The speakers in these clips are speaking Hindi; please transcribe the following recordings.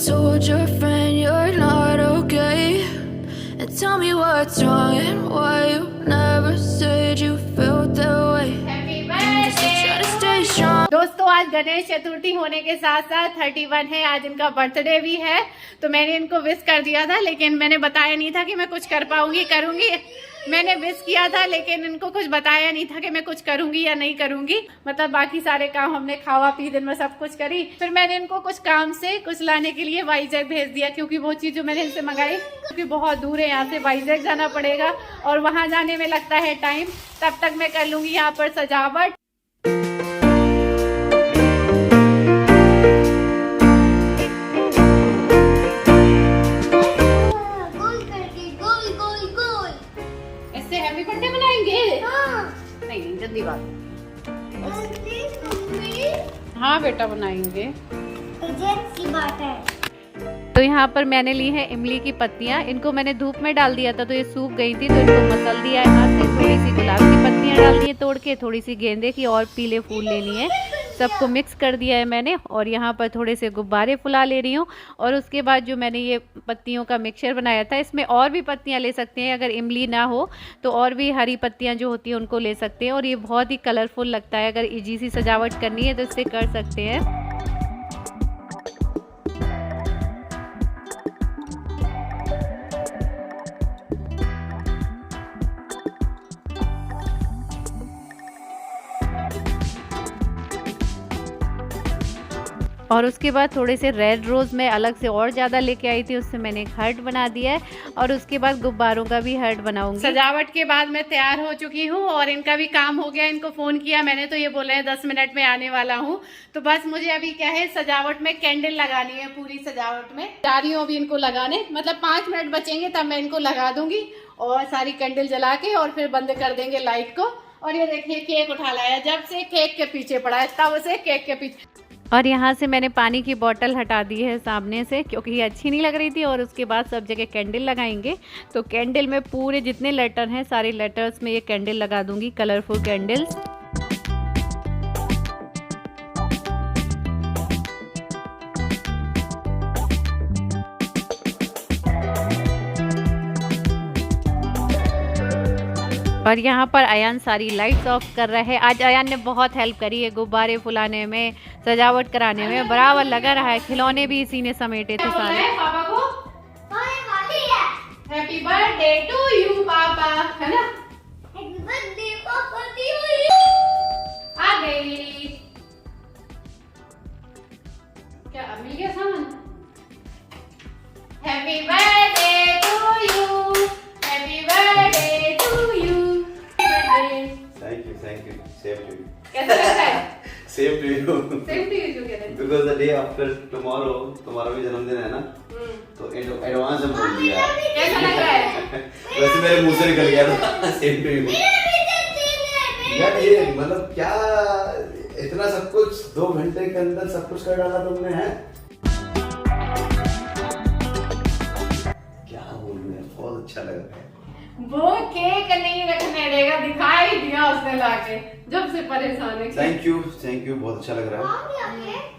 told your friend you're not okay, and tell me what's wrong and why you never said you felt that way. I'm just trying to stay strong. दोस्तों आज गणेश चतुर्थी होने के साथ साथ 31 है, आज इनका बर्थडे भी है, तो मैंने इनको विश कर दिया था, लेकिन मैंने बताया नहीं था कि मैं कुछ कर पाऊंगी करूंगी। मैंने विश किया था लेकिन इनको कुछ बताया नहीं था कि मैं कुछ करूंगी या नहीं करूंगी। मतलब बाकी सारे काम हमने खावा पी दिन में सब कुछ करी, फिर मैंने इनको कुछ काम से कुछ लाने के लिए वाइजैक भेज दिया, क्योंकि वो चीज जो मैंने इनसे मंगाई क्योंकि बहुत दूर है, यहाँ से वाइजैक जाना पड़ेगा और वहां जाने में लगता है टाइम। तब तक मैं कर लूंगी यहाँ पर सजावट। हैप्पी बर्थडे बनाएंगे? हाँ। नहीं जल्दी बात। हाँ बेटा बनाएंगे। अच्छी बात है। तो यहाँ पर मैंने ली है इमली की पत्तियाँ, इनको मैंने धूप में डाल दिया था तो ये सूख गई थी, तो इनको मसल दिया है हाथ से। थोड़ी सी गुलाब की पत्तियाँ डाल दी है तोड़ के, थोड़ी सी गेंदे की और पीले फूल लेनी है, सबको मिक्स कर दिया है मैंने। और यहाँ पर थोड़े से गुब्बारे फुला ले रही हूँ। और उसके बाद जो मैंने ये पत्तियों का मिक्सचर बनाया था, इसमें और भी पत्तियाँ ले सकते हैं, अगर इमली ना हो तो और भी हरी पत्तियाँ जो होती हैं उनको ले सकते हैं। और ये बहुत ही कलरफुल लगता है, अगर इजी सी सजावट करनी है तो इससे कर सकते हैं। और उसके बाद थोड़े से रेड रोज़ मैं अलग से और ज़्यादा लेके आई थी, उससे मैंने एक हर्ट बना दिया है। और उसके बाद गुब्बारों का भी हर्ट बनाऊंगी। सजावट के बाद मैं तैयार हो चुकी हूँ और इनका भी काम हो गया। इनको फ़ोन किया मैंने तो ये बोले हैं 10 मिनट में आने वाला हूँ। तो बस मुझे अभी क्या है, सजावट में कैंडल लगानी है, पूरी सजावट में जा रही हूँ अभी इनको लगाने। मतलब 5 मिनट बचेंगे तब मैं इनको लगा दूंगी और सारी कैंडल जला के और फिर बंद कर देंगे लाइट को। और ये देखिए केक उठा लाया, जब से केक के पीछे पड़ा है तब से केक के पीछे। और यहाँ से मैंने पानी की बोतल हटा दी है सामने से, क्योंकि ये अच्छी नहीं लग रही थी। और उसके बाद सब जगह कैंडल लगाएंगे, तो कैंडल में पूरे जितने लेटर हैं सारे लेटर्स में ये कैंडल लगा दूंगी, कलरफुल कैंडल्स। और यहाँ पर अयान सारी लाइट्स ऑफ कर रहा है। आज अयान ने बहुत हेल्प करी है गुब्बारे फुलाने में, सजावट कराने में, बराबर लगा रहा है। खिलौने भी इसी ने समेटे थे सारे। पापा को हैप्पी बर्थडे टू यू पापा, है ना? हैप्पी बर्थडे पापा टू यू। आ गई क्या? अब मिल गया सामान। Happy birthday to you, happy birthday to you. Thank you. Same to you. कैसा लगता है? Same to you. Same to you जो कह रहे हैं। Because the day after tomorrow, तुम्हारा भी जन्मदिन है ना? तो एडवांस हम बोल दिया। कैसा लग रहा है? वैसे मेरे मुंह से निकल गया था। Same to you. यार ये मतलब क्या इतना सब कुछ 2 घंटे के अंदर सब कुछ कर डाला तुमने, है? क्या बोलूं यार, बहुत अच्छा लग रहा है। वो केक नहीं रखने देगा, दिखाई दिया उसने लाके, जब से परेशान है। थैंक यू, बहुत अच्छा लग रहा है।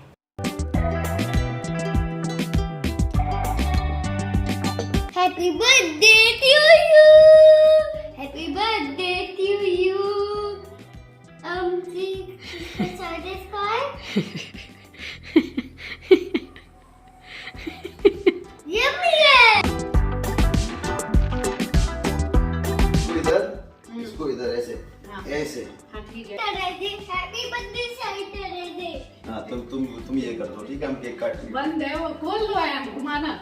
Happy birthday to you. Happy birthday to you. Yummy है। इसको इधर ऐसे ऐसे। हाँ ठीक है। Happy birthday साइड दे। हाँ तुम ये कर दो, ठीक है? हम केक काटेंगे। बंद है वो, खोल लो यार, घुमाना।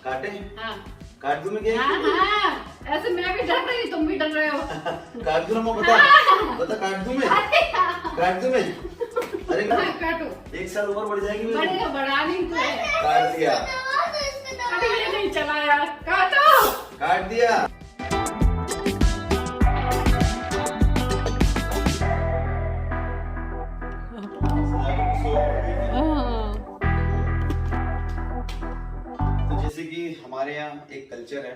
काटे? हाँ काट दूं मैं केक? हाँ, ऐसे मैं भी डर रही, तुम भी डर रहे हो। काट दूं ना मैं? बता काट दूं मैं? काट दूं मैं? अरे काटो। 1 साल उम्र बढ़ जाएगी मेरी। बढ़ेगा, बढ़ा नहीं तो है। काट दिया। अरे ये नहीं चला यार, काटो। काट दिया। तो जैसे कि हमारे यहाँ एक कल्चर है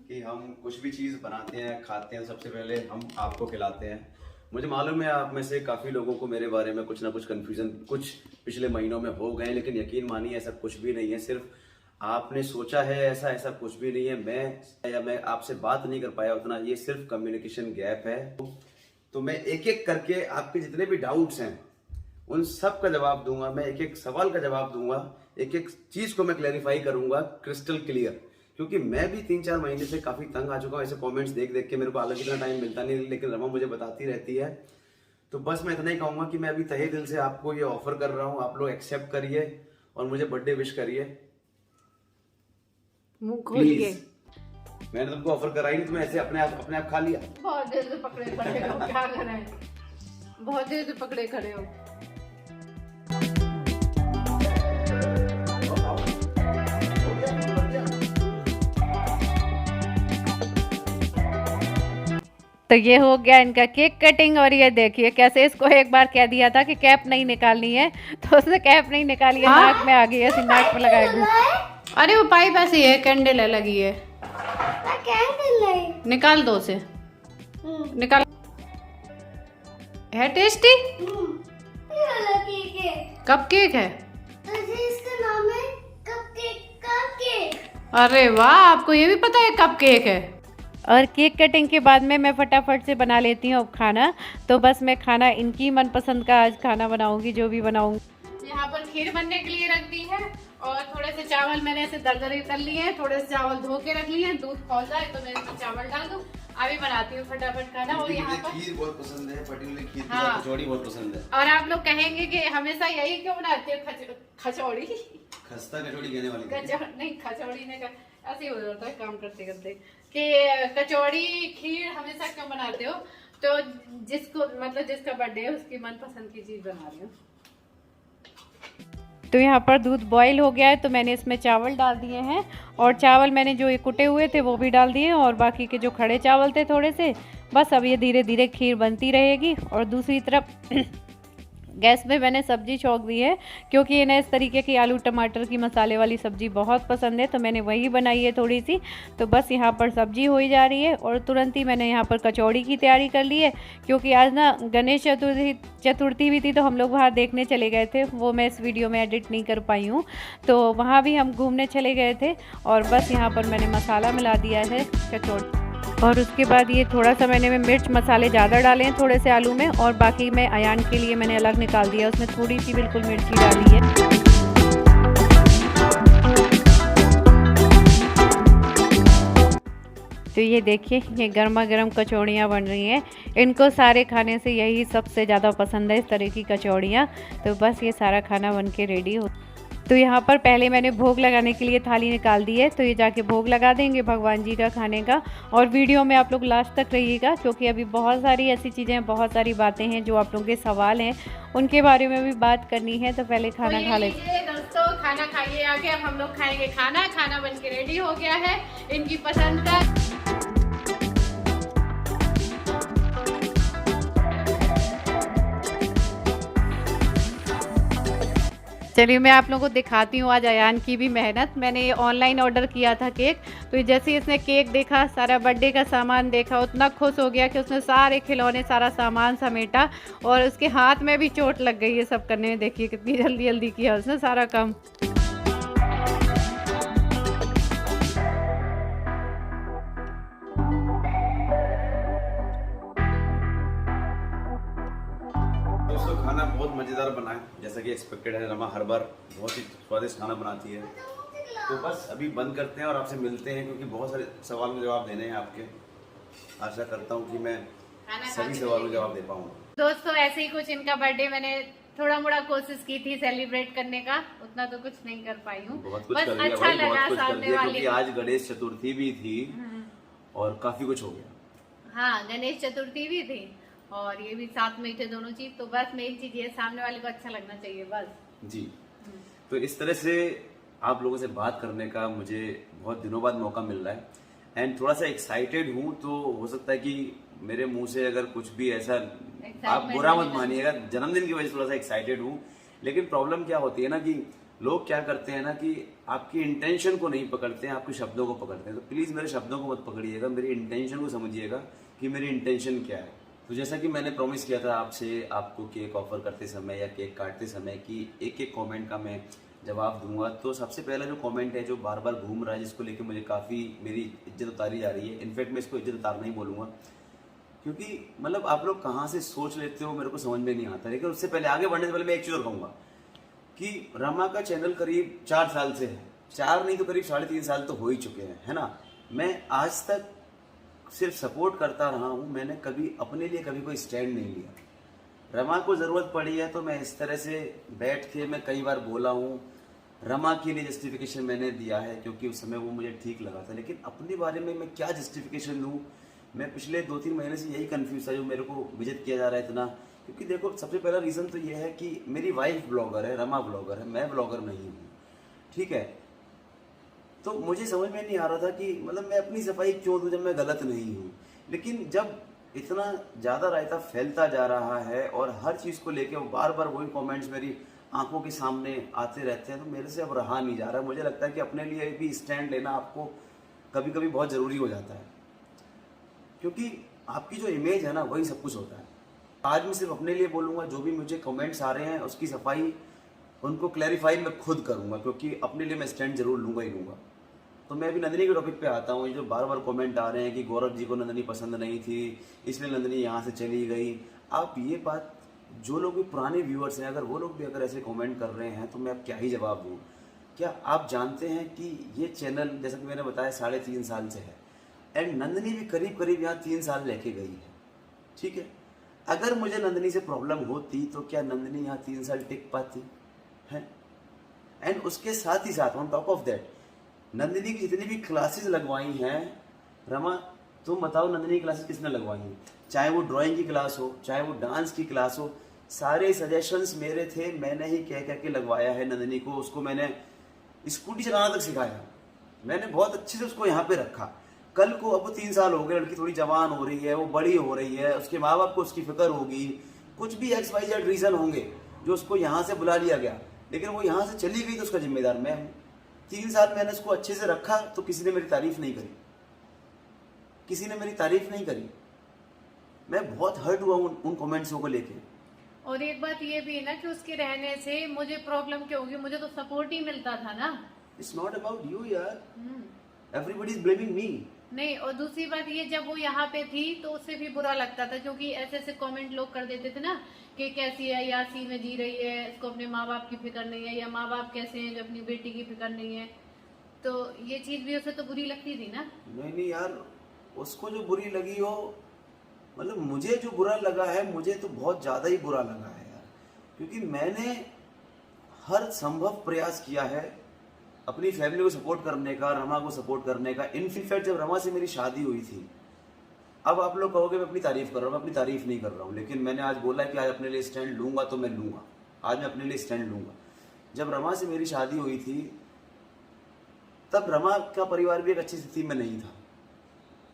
कि हम कुछ भी चीज बनाते हैं, खाते हैं, सबसे पहले हम आपको खिलाते हैं। मुझे मालूम है आप में से काफ़ी लोगों को मेरे बारे में कुछ ना कुछ कन्फ्यूज़न कुछ पिछले महीनों में हो गए, लेकिन यकीन मानिए ऐसा कुछ भी नहीं है। सिर्फ आपने सोचा है ऐसा कुछ भी नहीं है। मैं आपसे बात नहीं कर पाया उतना, ये सिर्फ कम्युनिकेशन गैप है। तो मैं एक एक करके आपके जितने भी डाउट्स हैं उन सब का जवाब दूंगा, मैं एक एक सवाल का जवाब दूंगा, एक एक चीज़ को मैं क्लैरिफाई करूंगा क्रिस्टल क्लियर। क्योंकि मैं भी 3-4 महीने से काफ़ी तंग आ चुका हूँ ऐसे कमेंट्स देख देख के। मेरे को अलग इतना टाइम मिलता नहीं, लेकिन रमा मुझे बताती रहती है। तो बस मैं इतना ही कहूँगा कि मैं अभी तहे दिल से आपको ये ऑफर कर रहा हूँ, आप लोग एक्सेप्ट करिए और मुझे बर्थडे विश करिए। मुंह खोल के। मैंने तुमको ऑफर कराई नहीं, तुम्हें ऐसे अपने आप खा लिया। बहुत देर से पकड़े खड़े हो, क्या करें, बहुत देर से पकड़े खड़े हो। तो ये हो गया इनका केक कटिंग। और ये देखिए कैसे इसको एक बार कह दिया था कि कैप नहीं निकालनी है, तो उसने कैप नहीं निकाली है, नाक में आ गई है, ऐसे नाक में लगाएगी। अरे वो पाइप ऐसी है, कैंडल है लगी है, निकाल दो उसे, निकाल। है टेस्टी, कप केक है। इसका नाम है कपकेक। अरे वाह, आपको ये भी पता है कप केक है। और केक कटिंग के बाद में मैं फटाफट से बना लेती हूँ अब खाना। तो बस मैं खाना इनकी मनपसंद का आज खाना बनाऊंगी, जो भी बनाऊंगी। यहाँ पर खीर बनने के लिए रख दी है और थोड़े से चावल मैंने ऐसे दरदरे कर लिए हैं, थोड़े से चावल धो के रख लिए हैं। दूध खौल जाए तो मैं इसमें चावल डाल दूँ। अभी बनाती हूँ फटाफट खाना। और यहाँ पर खीर बहुत पसंद है, पर्टिकुलर खीर हाँ, कचौड़ी बहुत पसंद है। और आप लोग कहेंगे कि हमेशा यही क्यों बनाते हो कचौड़ी, खस्ता कचौड़ी कहने वाली नहीं कचौड़ी ने ऐसे हो जाता है काम करते करते कि कचौड़ी खीर हमेशा क्यों बनाते हो। तो जिसको मतलब जिसका बर्थडे है उसकी मनपसंद की चीज बना रही हूँ। तो यहाँ पर दूध बॉईल हो गया है, तो मैंने इसमें चावल डाल दिए हैं। और चावल मैंने जो ये कुटे हुए थे वो भी डाल दिए, और बाकी के जो खड़े चावल थे थोड़े से, बस अब ये धीरे धीरे खीर बनती रहेगी। और दूसरी तरफ गैस में मैंने सब्जी छौंक दी है, क्योंकि इन्हें इस तरीके की आलू टमाटर की मसाले वाली सब्जी बहुत पसंद है, तो मैंने वही बनाई है थोड़ी सी। तो बस यहाँ पर सब्जी हो ही जा रही है और तुरंत ही मैंने यहाँ पर कचौड़ी की तैयारी कर ली है, क्योंकि आज ना गणेश चतुर्थी भी थी, तो हम लोग बाहर देखने चले गए थे। वो मैं इस वीडियो में एडिट नहीं कर पाई हूँ, तो वहाँ भी हम घूमने चले गए थे। और बस यहाँ पर मैंने मसाला मिला दिया है कचौड़ी। और उसके बाद ये थोड़ा सा मैंने मिर्च मसाले ज़्यादा डाले हैं थोड़े से आलू में, और बाकी मैं अयान के लिए मैंने अलग निकाल दिया, उसमें थोड़ी सी बिल्कुल मिर्ची डाली है। तो ये देखिए, ये गर्मा गर्म कचौड़ियाँ बन रही हैं। इनको सारे खाने से यही सबसे ज़्यादा पसंद है, इस तरह की कचौड़ियाँ। तो बस ये सारा खाना बन के रेडी हो। तो यहाँ पर पहले मैंने भोग लगाने के लिए थाली निकाल दी है, तो ये जाके भोग लगा देंगे भगवान जी का खाने का। और वीडियो में आप लोग लास्ट तक रहिएगा, क्योंकि अभी बहुत सारी ऐसी चीज़ें, बहुत सारी बातें हैं जो आप लोगों के सवाल हैं, उनके बारे में भी बात करनी है। तो पहले खाना खा लेते हैं। दोस्तों खाना खाइए आगे, अब हम लोग खाएंगे खाना। खाना बन के रेडी हो गया है इनकी पसंद का। चलिए मैं आप लोगों को दिखाती हूँ आज अयान की भी मेहनत। मैंने ये ऑनलाइन ऑर्डर किया था केक, तो जैसे ही इसने केक देखा, सारा बर्थडे का सामान देखा, उतना खुश हो गया कि उसने सारे खिलौने, सारा सामान समेटा, और उसके हाथ में भी चोट लग गई है सब करने में। देखिए कितनी जल्दी जल्दी किया उसने सारा काम। खाना बहुत मज़ेदार बना है, जैसा कि एक्सपेक्टेड है। रमा हर बार बहुत ही स्वादिष्ट खाना बनाती है। तो बस अभी बंद करते हैं और आपसे मिलते हैं, क्योंकि बहुत सारे सवालों के जवाब देने हैं आपके। आशा करता हूँ कि मैं सभी सवालों के जवाब दे पाऊँ। दोस्तों ऐसे ही कुछ इनका बर्थडे मैंने थोड़ा मोड़ा कोशिश की थी सेलिब्रेट करने का, उतना तो कुछ नहीं कर पाई हूँ। बहुत कुछ बस कर लिया अच्छा भाई, लगा बहुत कुछ कर सामने लिया, वाले क्योंकि आज गणेश चतुर्थी भी थी और काफी कुछ हो गया। हाँ, गणेश चतुर्थी भी थी और ये भी साथ में थे दोनों चीज। तो बस मेन चीज ये, सामने वाले को अच्छा लगना चाहिए बस जी। तो इस तरह से आप लोगों से बात करने का मुझे बहुत दिनों बाद मौका मिल रहा है, एंड थोड़ा सा एक्साइटेड हूँ। तो हो सकता है कि मेरे मुंह से अगर कुछ भी ऐसा, आप बुरा मत मानिएगा, जन्मदिन की वजह से थोड़ा सा एक्साइटेड हूँ। लेकिन प्रॉब्लम क्या होती है ना, कि लोग क्या करते हैं ना, कि आपकी इंटेंशन को नहीं पकड़ते हैं, आपके शब्दों को पकड़ते हैं। तो प्लीज मेरे शब्दों को मत पकड़िएगा, मेरी इंटेंशन को समझिएगा कि मेरी इंटेंशन क्या है। तो जैसा कि मैंने प्रॉमिस किया था आपसे, आपको केक ऑफर करते समय या केक काटते समय कि एक एक कमेंट का मैं जवाब दूंगा। तो सबसे पहला जो कमेंट है जो बार बार घूम रहा है, जिसको लेके मुझे काफ़ी मेरी इज्जत उतारी जा रही है, इनफैक्ट मैं इसको इज्जत उतारना ही बोलूँगा, क्योंकि मतलब आप लोग कहाँ से सोच लेते हो मेरे को समझ में नहीं आता। लेकिन उससे पहले आगे बढ़ने से पहले मैं एक चीज़ और कहूँगा कि रमा का चैनल करीब 4 साल से है, 4 नहीं तो करीब 3.5 साल तो हो ही चुके हैं, है ना। मैं आज तक सिर्फ सपोर्ट करता रहा हूँ, मैंने कभी अपने लिए कभी कोई स्टैंड नहीं लिया। रमा को ज़रूरत पड़ी है तो मैं इस तरह से बैठ के मैं कई बार बोला हूँ, रमा के लिए जस्टिफिकेशन मैंने दिया है क्योंकि उस समय वो मुझे ठीक लगा था। लेकिन अपने बारे में मैं क्या जस्टिफिकेशन दूँ, मैं पिछले 2-3 महीने से यही कन्फ्यूज था जो मेरे को विजिट किया जा रहा है इतना। क्योंकि देखो सबसे पहला रीज़न तो ये है कि मेरी वाइफ ब्लॉगर है, रमा ब्लॉगर है, मैं ब्लॉगर नहीं हूँ, ठीक है। तो मुझे समझ में नहीं आ रहा था कि मतलब मैं अपनी सफाई क्यों दूं जब मैं गलत नहीं हूँ। लेकिन जब इतना ज़्यादा रायता फैलता जा रहा है और हर चीज़ को लेके वो बार बार वही कमेंट्स मेरी आंखों के सामने आते रहते हैं, तो मेरे से अब रहा नहीं जा रहा। मुझे लगता है कि अपने लिए भी स्टैंड लेना आपको कभी कभी बहुत ज़रूरी हो जाता है, क्योंकि आपकी जो इमेज है ना वही सब कुछ होता है। आज मैं सिर्फ अपने लिए बोलूँगा, जो भी मुझे कमेंट्स आ रहे हैं उसकी सफाई उनको क्लैरिफाई मैं खुद करूँगा, क्योंकि अपने लिए मैं स्टैंड जरूर लूँगा ही लूँगा। तो मैं अभी नंदिनी के टॉपिक पे आता हूँ। ये जो बार बार कमेंट आ रहे हैं कि गौरव जी को नंदिनी पसंद नहीं थी इसलिए नंदिनी यहाँ से चली गई, आप ये बात, जो लोग भी पुराने व्यूअर्स हैं अगर वो लोग भी अगर ऐसे कमेंट कर रहे हैं तो मैं अब क्या ही जवाब दूँ। क्या आप जानते हैं कि ये चैनल जैसा कि मैंने बताया 3.5 साल से है, एंड नंदिनी भी करीब करीब यहाँ 3 साल लेके गई है, ठीक है। अगर मुझे नंदिनी से प्रॉब्लम होती तो क्या नंदिनी यहाँ 3 साल टिक पाती है। एंड उसके साथ ही साथ on top of that Nandini की जितनी भी क्लासेस लगवाई हैं, रमा तुम बताओ नंदिनी की क्लासेस किसने लगवाई हैं, चाहे वो ड्राइंग की क्लास हो चाहे वो डांस की क्लास हो, सारे सजेशंस मेरे थे, मैंने ही कह के लगवाया है नंदिनी को। उसको मैंने स्कूटी चलाना तक सिखाया, मैंने बहुत अच्छे से उसको यहाँ पे रखा। कल को अब 3 साल हो गए, लड़की थोड़ी जवान हो रही है, वो बड़ी हो रही है, उसके माँ बाप को उसकी फिक्र होगी, कुछ भी XYZ रीज़न होंगे जो उसको यहाँ से बुला लिया गया, लेकिन वो यहाँ से चली गई तो उसका जिम्मेदार मैं हूँ। 3 साल मैंने उसको अच्छे से रखा तो किसी ने मेरी तारीफ नहीं करी, किसी ने मेरी तारीफ नहीं करी। मैं बहुत हर्ट हुआ उन कमेंट्सों को लेके। और एक बात ये भी है ना कि उसके रहने से मुझे प्रॉब्लम क्या होगी, मुझे तो सपोर्ट ही मिलता था ना। इट्स नॉट अबाउट यू यार, एवरीबॉडी इज ब्लेमिंग मी। नहीं, और दूसरी बात ये, जब वो यहाँ पे थी तो उससे भी बुरा लगता था, क्योंकि ऐसे ऐसे कमेंट लोग कर देते थे ना कि कैसी है यासी में जी रही है, इसको अपने माँ बाप की फिक्र नहीं है, या माँ बाप कैसे हैं जो अपनी बेटी की फिक्र नहीं है। तो ये चीज भी उसे तो बुरी लगती थी ना। नहीं यार, उसको जो बुरी लगी हो, मतलब मुझे जो बुरा लगा है, मुझे तो बहुत ज़्यादा ही बुरा लगा है यार, क्योंकि मैंने हर संभव प्रयास किया है अपनी फैमिली को सपोर्ट करने का, रमा को सपोर्ट करने का। इनफैक्ट जब रमा से मेरी शादी हुई थी, अब आप लोग कहोगे मैं अपनी तारीफ कर रहा हूँ, मैं अपनी तारीफ नहीं कर रहा हूँ, लेकिन मैंने आज बोला कि आज अपने लिए स्टैंड लूंगा तो मैं लूंगा, आज मैं अपने लिए स्टैंड लूंगा। जब रमा से मेरी शादी हुई थी तब रमा का परिवार भी एक अच्छी स्थिति में नहीं था।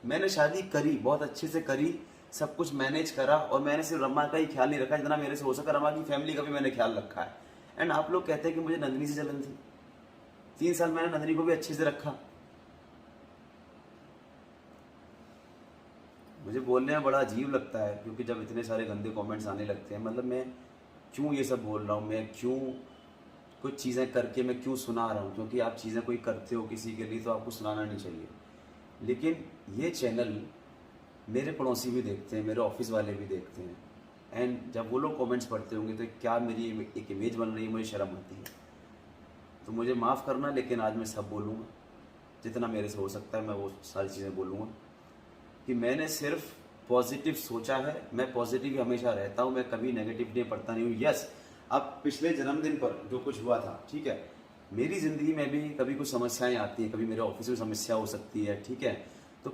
मैंने शादी करी, बहुत अच्छे से करी, सब कुछ मैनेज करा, और मैंने सिर्फ रमा का ही ख्याल नहीं रखा, जितना मेरे से हो सका रमा की फैमिली का भी मैंने ख्याल रखा है। एंड आप लोग कहते हैं कि मुझे नंदिनी से जलन थी, 3 साल मैंने नंदिनी को भी अच्छे से रखा। मुझे बोलने में बड़ा अजीब लगता है, क्योंकि जब इतने सारे गंदे कमेंट्स आने लगते हैं, मतलब मैं क्यों ये सब बोल रहा हूँ, मैं क्यों कुछ चीज़ें करके मैं क्यों सुना रहा हूँ, क्योंकि आप चीज़ें कोई करते हो किसी के लिए तो आपको सुनाना नहीं चाहिए। लेकिन ये चैनल मेरे पड़ोसी भी देखते हैं, मेरे ऑफिस वाले भी देखते हैं, एंड जब वो लोग कमेंट्स पढ़ते होंगे तो क्या मेरी एक इमेज बन रही है, मुझे शर्म आती है। तो मुझे माफ़ करना, लेकिन आज मैं सब बोलूँगा, जितना मेरे से हो सकता है मैं वो सारी चीज़ें बोलूँगा कि मैंने सिर्फ पॉजिटिव सोचा है। मैं पॉजिटिव ही हमेशा रहता हूँ, मैं कभी नेगेटिव नहीं पढ़ता नहीं हूँ। यस, अब पिछले जन्मदिन पर जो कुछ हुआ था, ठीक है, मेरी ज़िंदगी में भी कभी कुछ समस्याएं आती हैं, कभी मेरे ऑफिस में समस्या हो सकती है, ठीक है। तो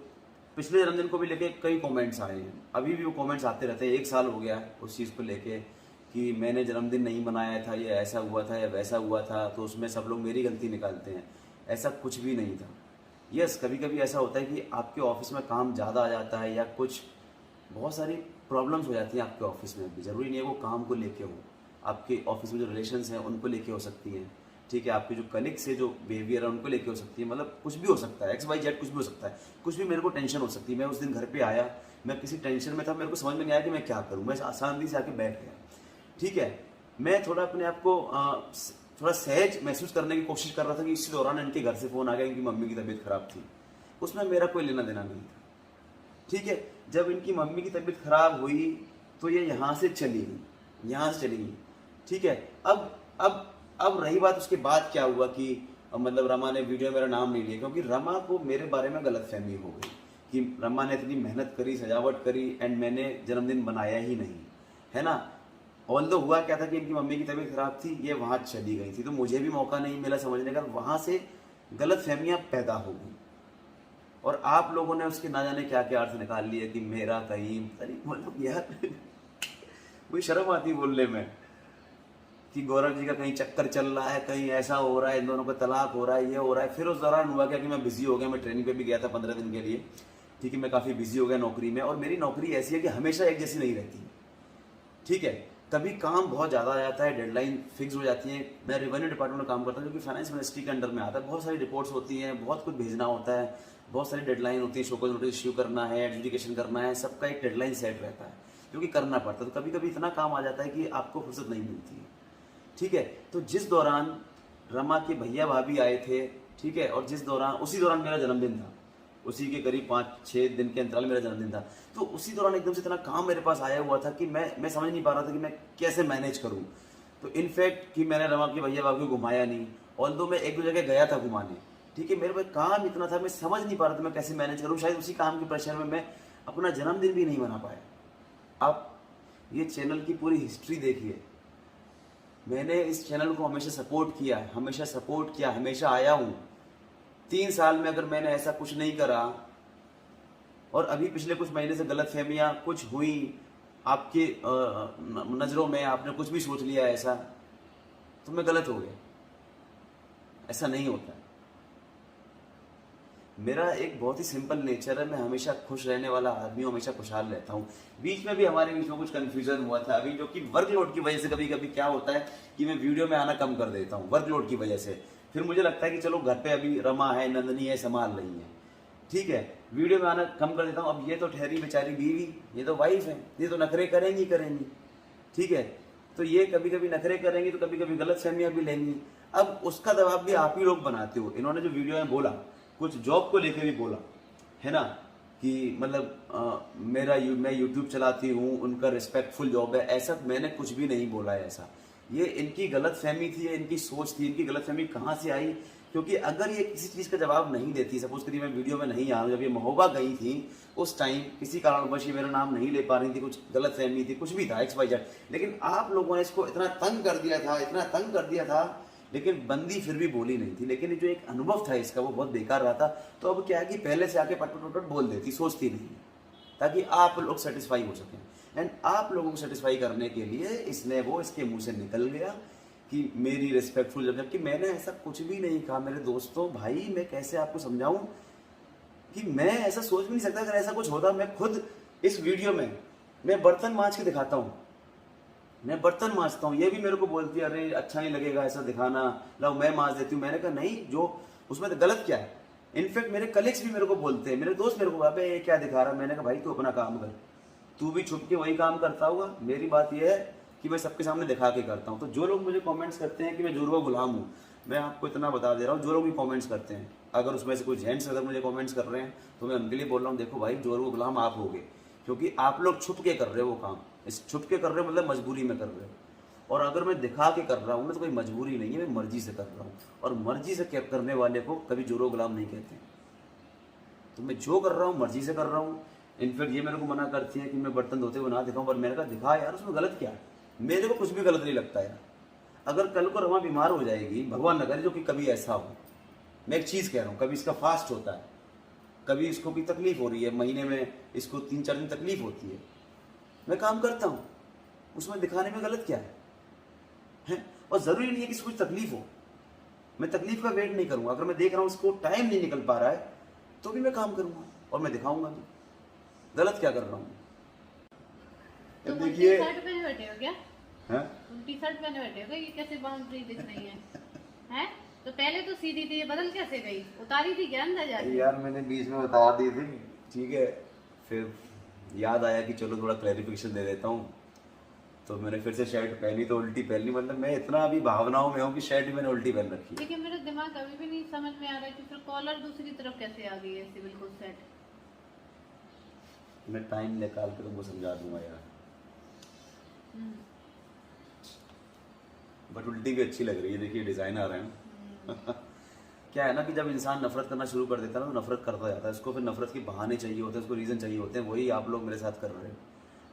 पिछले जन्मदिन को भी लेके कई कमेंट्स आए हैं, अभी भी वो कमेंट्स आते रहते हैं। 1 साल हो गया है उस चीज़ को लेके कि मैंने जन्मदिन नहीं मनाया था, ये ऐसा हुआ था या वैसा हुआ था, तो उसमें सब लोग मेरी गलती निकालते हैं। ऐसा कुछ भी नहीं था। यस, कभी कभी ऐसा होता है कि आपके ऑफिस में काम ज़्यादा आ जाता है या कुछ बहुत सारी प्रॉब्लम्स हो जाती हैं आपके ऑफिस में भी। ज़रूरी नहीं है वो काम को लेके हो, आपके ऑफिस में जो रिलेशंस हैं उनको लेके हो सकती हैं, ठीक है, आपके जो कलीग से जो बिहेवियर है उनको लेके हो सकती है, मतलब कुछ भी हो सकता है, XYZ कुछ भी हो सकता है, कुछ भी मेरे को टेंशन हो सकती है। मैं उस दिन घर पे आया, मैं किसी टेंशन में था, मेरे को समझ में नहीं आया कि मैं क्या करूँ, मैं शांति से आके बैठ गया। ठीक है, मैं थोड़ा अपने आप को थोड़ा सहज महसूस करने की कोशिश कर रहा था कि इसी दौरान इनके घर से फ़ोन आ गया, इनकी मम्मी की तबीयत खराब थी। उसमें मेरा कोई लेना देना नहीं था। ठीक है, जब इनकी मम्मी की तबीयत खराब हुई तो ये यहाँ से चली गई। ठीक है, अब रही बात उसके बाद क्या हुआ कि मतलब रमा ने वीडियो में मेरा नाम नहीं लिया, क्योंकि रमा को मेरे बारे में गलतफहमी हो गई कि रमा ने इतनी मेहनत करी, सजावट करी एंड मैंने जन्मदिन बनाया ही नहीं, है ना। ऑल्दो हुआ क्या था कि इनकी मम्मी की तबीयत खराब थी, ये वहाँ चली गई थी, तो मुझे भी मौका नहीं मिला समझने का, वहाँ से गलतफहमियाँ पैदा हो गई और आप लोगों ने उसके ना जाने क्या क्या अर्थ निकाल लिए कि मेरा कहीं मतलब यार मुझे शर्म आती बोलने में कि गौरव जी का कहीं चक्कर चल रहा है, कहीं ऐसा हो रहा है, इन दोनों का तलाक हो रहा है, ये हो रहा है। फिर उस दौरान हुआ क्या कि मैं बिजी हो गया, मैं ट्रेनिंग पे भी गया था 15 दिन के लिए। ठीक है, मैं काफ़ी बिजी हो गया नौकरी में, और मेरी नौकरी ऐसी है कि हमेशा एक जैसी नहीं रहती। ठीक है, कभी काम बहुत ज़्यादा आ जाता है, डेडलाइन फिक्स हो जाती है। मैं रेवेन्यू डिपार्टमेंट में काम करता हूँ जो कि फाइनेंस मिनिस्ट्री के अंडर में आता है। बहुत सारी रिपोर्ट्स होती हैं, बहुत कुछ भेजना होता है, बहुत सारी डेडलाइन होती है, शोकॉज नोटिस इश्यू करना है, एडजुडिकेशन करना है, सबका एक डेडलाइन सेट रहता है जो कि करना पड़ता है। तो कभी कभी इतना काम आ जाता है कि आपको फुर्सत नहीं मिलती है। ठीक है, तो जिस दौरान रमा के भैया भाभी आए थे, ठीक है, और उसी दौरान मेरा जन्मदिन था, उसी के करीब 5-6 दिन के अंतराल मेरा जन्मदिन था। तो उसी दौरान एकदम से इतना काम मेरे पास आया हुआ था कि मैं समझ नहीं पा रहा था कि मैं कैसे मैनेज करूं। तो इनफैक्ट कि मैंने रमा के भैया भाभी को घुमाया नहीं, ऑल्दो मैं 1-2 जगह गया था घुमाने। ठीक है, मेरे पास काम इतना था, मैं समझ नहीं पा रहा था मैं कैसे मैनेज करूँ। शायद उसी काम के प्रेशर में मैं अपना जन्मदिन भी नहीं मना पाया। आप ये चैनल की पूरी हिस्ट्री देखिए, मैंने इस चैनल को हमेशा सपोर्ट किया, हमेशा आया हूँ। 3 साल में अगर मैंने ऐसा कुछ नहीं करा और अभी पिछले कुछ महीने से गलतफहमियां कुछ हुई आपके नज़रों में, आपने कुछ भी सोच लिया ऐसा, तो मैं गलत हो गया। ऐसा नहीं होता। मेरा एक बहुत ही सिंपल नेचर है, मैं हमेशा खुश रहने वाला आदमी हूँ, हमेशा खुशहाल रहता हूँ। बीच में भी हमारे बीच में कुछ कन्फ्यूजन हुआ था अभी, जो कि वर्कलोड की वजह से कभी कभी क्या होता है कि मैं वीडियो में आना कम कर देता हूँ वर्कलोड की वजह से। फिर मुझे लगता है कि चलो घर पे अभी रमा है, नंदनी है, संभाल रही है, ठीक है, वीडियो में आना कम कर देता हूँ। अब ये तो ठहरी बेचारी बीवी, ये तो वाइफ है, ये तो नखरे करेंगी। ठीक है, तो ये कभी कभी नखरे करेंगी तो कभी कभी गलतफहमियां भी लेंगी। अब उसका दबाव भी आप ही लोग बनाते हो। इन्होंने जो वीडियो में बोला, कुछ जॉब को लेके भी बोला है ना, कि मतलब मैं यूट्यूब चलाती हूँ, उनका रिस्पेक्टफुल जॉब है, ऐसा मैंने कुछ भी नहीं बोला है। ऐसा ये इनकी गलतफहमी थी, इनकी सोच थी। इनकी गलतफहमी कहाँ से आई? क्योंकि अगर ये किसी चीज़ का जवाब नहीं देती, सपोज करिए मैं वीडियो में नहीं आ रहा हूँ, जब ये महोबा गई थी उस टाइम किसी कारणवश ये मेरा नाम नहीं ले पा रही थी, कुछ गलतफहमी थी, कुछ भी था XYZ, लेकिन आप लोगों ने इसको इतना तंग कर दिया था, लेकिन बंदी फिर भी बोली नहीं थी। लेकिन जो एक अनुभव था इसका वो बहुत बेकार रहा था। तो अब क्या है कि पहले से आके पट बोल देती, सोचती नहीं, ताकि आप लोग सेटिस्फाई हो सकें। एंड आप लोगों को सेटिस्फाई करने के लिए इसके मुंह से निकल गया कि मेरी रिस्पेक्टफुल, जबकि मैंने ऐसा कुछ भी नहीं कहा। मेरे दोस्तों, भाई, मैं कैसे आपको समझाऊं कि मैं ऐसा सोच भी नहीं सकता। अगर ऐसा कुछ होता, मैं खुद इस वीडियो में मैं बर्तन मांज के दिखाता हूँ, मैं बर्तन मांजता हूँ। ये भी मेरे को बोलती है, अरे अच्छा नहीं लगेगा ऐसा दिखाना, लो मैं मांज देती हूँ। मैंने कहा नहीं, जो उसमें तो गलत क्या है। इनफैक्ट मेरे कलीग्स भी मेरे को बोलते हैं, मेरे दोस्त मेरे को, अबे ये क्या दिखा रहा। मैंने कहा भाई तू अपना काम कर, तू भी छुप के वही काम करता होगा। मेरी बात यह है कि मैं सबके सामने दिखा के करता हूँ। तो जो लोग मुझे कमेंट्स करते हैं कि मैं जुड़वा गुलाम हूँ, मैं आपको इतना बता दे रहा हूँ, जो लोग भी कमेंट्स करते हैं, अगर उसमें से कोई जेंट्स अगर मुझे कमेंट्स कर रहे हैं तो मैं उनके लिए बोल रहा हूँ, देखो भाई, जुड़वा गुलाम आप होगे, क्योंकि आप लोग छुप के कर रहे हो वो काम। इस छुप के कर रहे हो मतलब मजबूरी में कर रहे हो। और अगर मैं दिखा के कर रहा हूँ ना तो कोई मजबूरी नहीं है, मैं मर्जी से कर रहा हूँ। और मर्जी से करने वाले को कभी जुड़वा गुलाम नहीं कहते। तो मैं जो कर रहा हूँ मर्जी से कर रहा हूँ। इनफैक्ट ये मेरे को मना करती है कि मैं बर्तन धोते हुए ना दिखाऊं, पर मैंने कहा दिखा यार, उसमें गलत क्या है। मेरे को कुछ भी गलत नहीं लगता यार। अगर कल को रमा बीमार हो जाएगी, भगवान न करे जो कि कभी ऐसा हो, मैं एक चीज़ कह रहा हूँ, कभी इसका फास्ट होता है, कभी इसको भी तकलीफ हो रही है, महीने में इसको 3-4 दिन तकलीफ होती है, मैं काम करता हूँ, उसमें दिखाने में गलत क्या है? और ज़रूरी नहीं है कि इसको कुछ तकलीफ हो, मैं तकलीफ का वेट नहीं करूँगा। अगर मैं देख रहा हूँ इसको टाइम नहीं निकल पा रहा है तो भी मैं काम करूँगा और मैं दिखाऊंगा भी गलत क्या कर रहा हूँ। तो देखिए, शर्ट पहने बैठे हो क्या? हैं? टी शर्ट पहने बैठे हो क्या? ये कैसे बाउंड्री दिख रही है? हैं? तो पहले तो सीधी थी, ये बदल कैसे गई? उतारी थी क्या अंदर जाके? यार मैंने बीच में बता दी थी, ठीक है, फिर याद आया कि चलो थोड़ा क्लैरिफिकेशन दे देता हूँ, तो मैंने फिर से शर्ट पहनी तो उल्टी पहनी। मतलब मैं इतना अभी भावनाओं में हूँ कि शर्ट भी मैंने उल्टी पहन रखी है। लेकिन मेरा दिमाग अभी भी नहीं समझ में आ रहा है कि फिर कॉलर दूसरी तरफ कैसे आ गई ऐसे बिल्कुल सेट। मैं टाइम निकाल कर तुमको समझा दूंगा यार। बट उल्टी भी अच्छी लग रही है, देखिए डिजाइन आ रहे हैं। क्या है ना कि जब इंसान नफरत करना शुरू कर देता है ना तो नफरत करता जाता है, उसको फिर नफरत के बहाने चाहिए होते हैं, उसको रीज़न चाहिए होते हैं। वही आप लोग मेरे साथ कर रहे हो।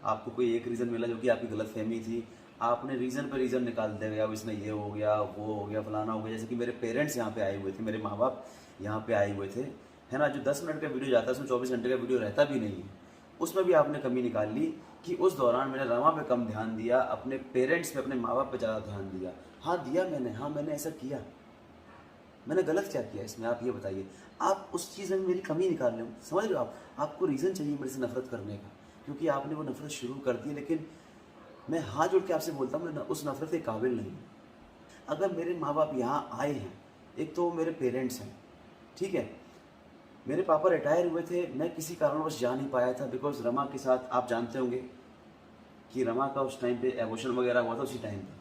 आपको कोई एक रीज़न मिला जो कि आपकी गलत फहमी थी, आपने रीज़न पर रीज़न निकाल दिया, अब इसमें ये हो गया, वो हो गया, फलाना हो गया। जैसे कि मेरे पेरेंट्स यहाँ पे आए हुए थे, मेरे माँ बाप यहाँ पे आए हुए थे, है ना। जो 10 मिनट का वीडियो जाता है उसमें 24 घंटे का वीडियो रहता भी नहीं है, उसमें भी आपने कमी निकाल ली कि उस दौरान मैंने रमा पे कम ध्यान दिया, अपने पेरेंट्स पे, अपने माँ बाप पे ज़्यादा ध्यान दिया। हाँ दिया मैंने, हाँ मैंने ऐसा किया। मैंने गलत क्या किया इसमें, आप ये बताइए। आप उस चीज़ में मेरी कमी निकाल रहे हो, समझ रहे हो आप। आपको रीज़न चाहिए मेरे से नफरत करने का, क्योंकि आपने वो नफरत शुरू कर दी। लेकिन मैं हाथ जोड़ के आपसे बोलता हूँ, मैं उस नफरत के काबिल नहीं हूँ। अगर मेरे माँ बाप यहाँ आए हैं, एक तो मेरे पेरेंट्स हैं, ठीक है। मेरे पापा रिटायर हुए थे, मैं किसी कारणवश जा नहीं पाया था, बिकॉज रमा के साथ आप जानते होंगे कि रमा का उस टाइम पे एबॉर्शन वगैरह हुआ था। उसी टाइम पे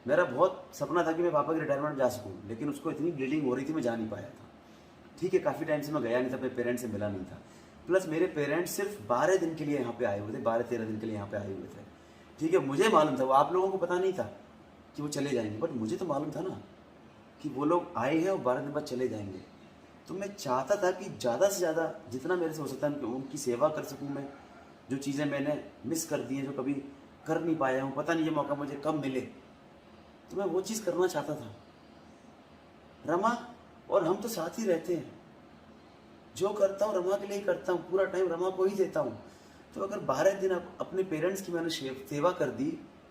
मेरा बहुत सपना था कि मैं पापा के रिटायरमेंट जा सकूं, लेकिन उसको इतनी ब्लीडिंग हो रही थी, मैं जा नहीं पाया था। ठीक है, काफ़ी टाइम से मैं गया नहीं था, अपने पेरेंट्स से मिला नहीं था। प्लस मेरे पेरेंट्स सिर्फ 12 दिन के लिए यहाँ पे आए हुए थे, 12-13 दिन के लिए यहाँ पे आए हुए थे। ठीक है, मुझे मालूम था, वो आप लोगों को पता नहीं था कि वो चले जाएंगे, बट मुझे तो मालूम था ना कि वो लोग आए हैं और 12 दिन बाद चले जाएंगे। तो मैं चाहता था कि ज़्यादा से ज़्यादा जितना मेरे से हो सकता है उनकी सेवा कर सकूँ मैं। जो चीज़ें मैंने मिस कर दी हैं, जो कभी कर नहीं पाया हूँ, पता नहीं ये मौका मुझे कब मिले, तो मैं वो चीज़ करना चाहता था। रमा और हम तो साथ ही रहते हैं, जो करता हूँ रमा के लिए ही करता हूँ, पूरा टाइम रमा को ही देता हूँ। तो अगर 12 दिन अपने पेरेंट्स की मैंने सेवा कर दी,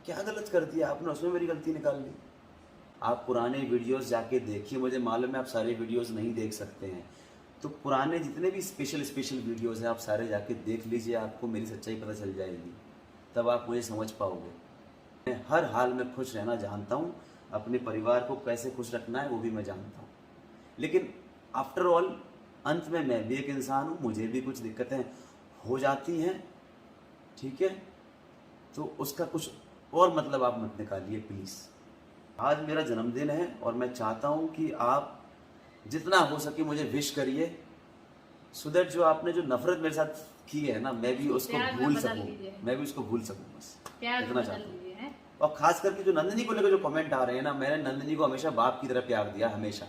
क्या गलत कर दिया आपने, उसमें मेरी गलती निकाल ली। आप पुराने वीडियोस जाके देखिए, मुझे मालूम है आप सारे वीडियोस नहीं देख सकते हैं, तो पुराने जितने भी स्पेशल वीडियोस हैं आप सारे जाके देख लीजिए, आपको मेरी सच्चाई पता चल जाएगी, तब आप मुझे समझ पाओगे। मैं हर हाल में खुश रहना जानता हूँ, अपने परिवार को कैसे खुश रखना है वो भी मैं जानता हूँ। लेकिन आफ्टर ऑल अंत में मैं भी एक इंसान हूँ, मुझे भी कुछ दिक्कतें हो जाती हैं, ठीक है। तो उसका कुछ और मतलब आप मत निकालिए प्लीज़। आज मेरा जन्मदिन है और मैं चाहता हूँ कि आप जितना हो सके मुझे विश करिए, सो दैट जो आपने जो नफरत मेरे साथ की है ना, मैं भी उसको भूल सकूँ, मैं भी उसको भूल सकूँ, बस इतना चाहता हूँ। और खास करके जो नंदिनी को लेकर जो कमेंट आ रहे हैं ना, मैंने नंदिनी को हमेशा बाप की तरह प्यार दिया, हमेशा।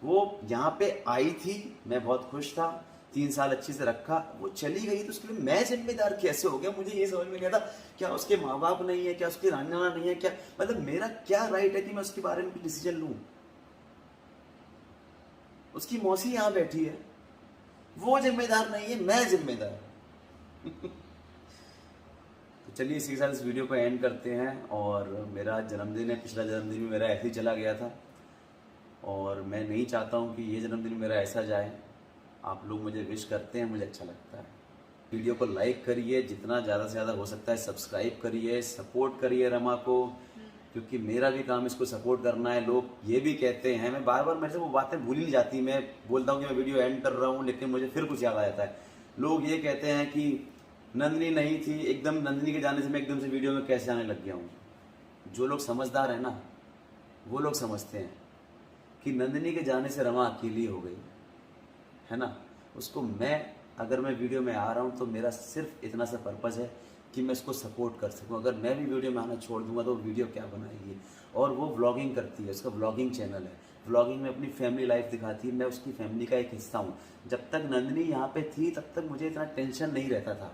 वो यहाँ पे आई थी, मैं बहुत खुश था, 3 साल अच्छे से रखा, वो चली गई तो उसके लिए मैं जिम्मेदार कैसे हो गया, मुझे ये समझ में नहीं आता। क्या उसके माँ बाप नहीं है, क्या उसकी नाना नहीं है, क्या मतलब मेरा क्या राइट है कि मैं उसके बारे में कुछ डिसीजन लूँ। उसकी मौसी यहाँ बैठी है, वो जिम्मेदार नहीं है, मैं जिम्मेदार। तो चलिए इसी के साथ इस वीडियो को एंड करते हैं। और मेरा जन्मदिन है, पिछला जन्मदिन भी मेरा ऐसे ही चला गया था और मैं नहीं चाहता हूँ कि ये जन्मदिन मेरा ऐसा जाए। आप लोग मुझे विश करते हैं, मुझे अच्छा लगता है। वीडियो को लाइक करिए, जितना ज़्यादा से ज़्यादा हो सकता है सब्सक्राइब करिए, सपोर्ट करिए रमा को, क्योंकि मेरा भी काम इसको सपोर्ट करना है। लोग ये भी कहते हैं, मैं बार बार मेरे से वो बातें भूल ही नहीं जाती, मैं बोलता हूँ कि मैं वीडियो एंड कर रहा हूँ, लेकिन मुझे फिर कुछ याद आ जाता है। लोग ये कहते हैं कि नंदिनी नहीं थी, एकदम नंदिनी के जाने से मैं एकदम से वीडियो में कैसे आने लग गया हूँ। जो लोग समझदार है ना, वो लोग समझते हैं कि नंदिनी के जाने से रमा अकेली हो गई है ना। उसको अगर मैं वीडियो में आ रहा हूँ तो मेरा सिर्फ इतना सा पर्पज़ है कि मैं इसको सपोर्ट कर सकूँ। अगर मैं भी वीडियो में आना छोड़ दूंगा तो वीडियो क्या बनाएगी। और वो व्लॉगिंग करती है, उसका व्लॉगिंग चैनल है, व्लॉगिंग में अपनी फैमिली लाइफ दिखाती है, मैं उसकी फैमिली का एक हिस्सा हूँ। जब तक नंदिनी यहाँ पे थी तब तक मुझे इतना टेंशन नहीं रहता था,